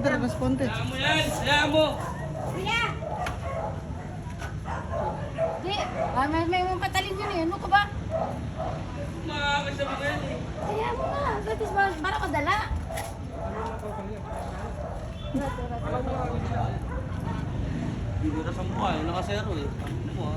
Responde. Kaya mo yan! Kaya mo! Kuya! Di, may mga patalim yun eh. Ano ka ba? Makakakit sa mga yan eh. Kaya mo na. Gatis ba? Para madala. Bibira sa mukha eh. Nakasero eh. Ang mukha.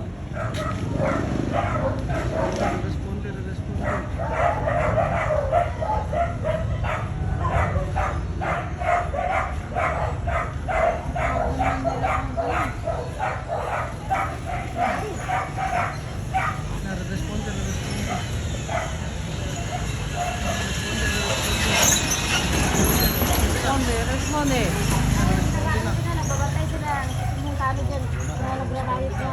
Responde. Responde. Nagbabatay sila. Yung talo dyan. Kaya nagrarayot na.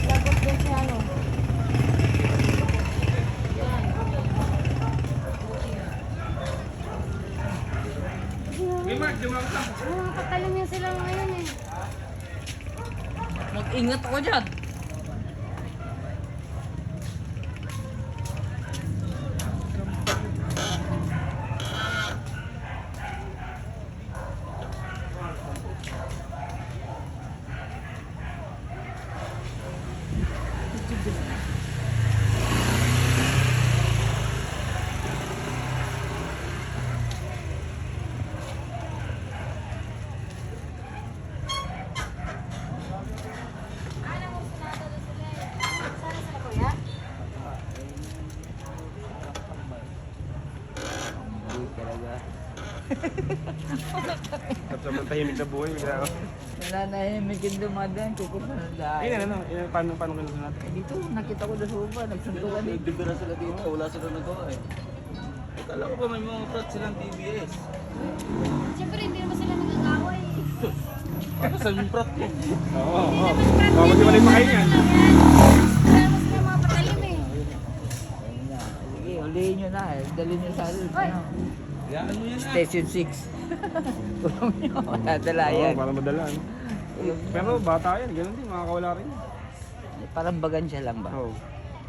Lagot din si ano. Mga patalim yan sila ngayon eh. Mag-ingat ako dyan. Sana sila kuya? Kapag tahimik na buhay, bigla ako. Nananahimik yung dumadaan, kukuha na dahil. Paano kinusun natin? Dito, nakita ko na soba, nagsuntukan eh. Bibira sila dito. Wala sila nagawa eh. Akala ko ba may mga prat silang TBS? Siyempre hindi naman sila nagagaway. Ano sa yung prat mo? Oo, Hindi oo. naman prank. Oo, magdiwalay pa kayo yan. Kaya mo sila mga patalim eh. Ayun na. Sige, ulihin nyo na. Dalhin nyo sa Hoy! Hayaan mo yan ah. Station 6. Kulong nyo, nadala Oo, yan. para madalaan. Pero bata yan, ganun din, makakawala rin. Parang bagan siya lang ba? Oo.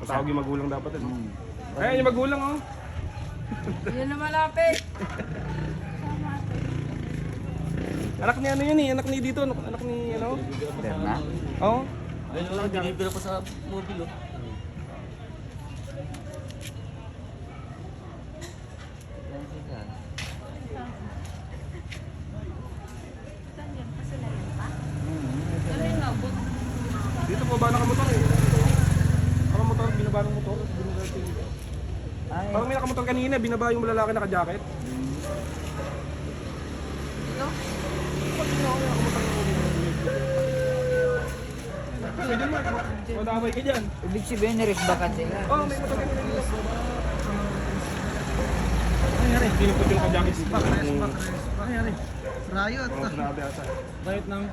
Patawag yung magulang dapat eh. Hmm. Kaya yung magulang oh. Yun na malapit. Anak ni ano yun eh, anak ni dito, anak ni ano. Berna? Oo. Ayun lang, binibira pa sa mobile oh. Dito po ba nakamotor eh. Nakamotor, binaba ng motor. Ay, Parang may nakamotor kanina, binaba yung lalaki naka-jacket. Pwede mo, madamay ka dyan. ibig sabihin niresbakan sila. Oo, may motor kanina dito. Ay, yari, pinupot yung naka-jacket. Riot. Oo, grabe ata. Right ng...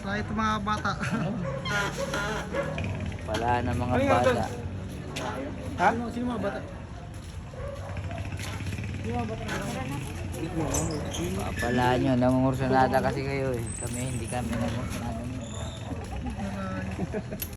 Riot ng mga bata. Wala na mga Ano nga bata. doon? Ha? Sino mga bata? Pala nyo, nangungursanada kasi kayo eh. Kami hindi kami nangungursanada.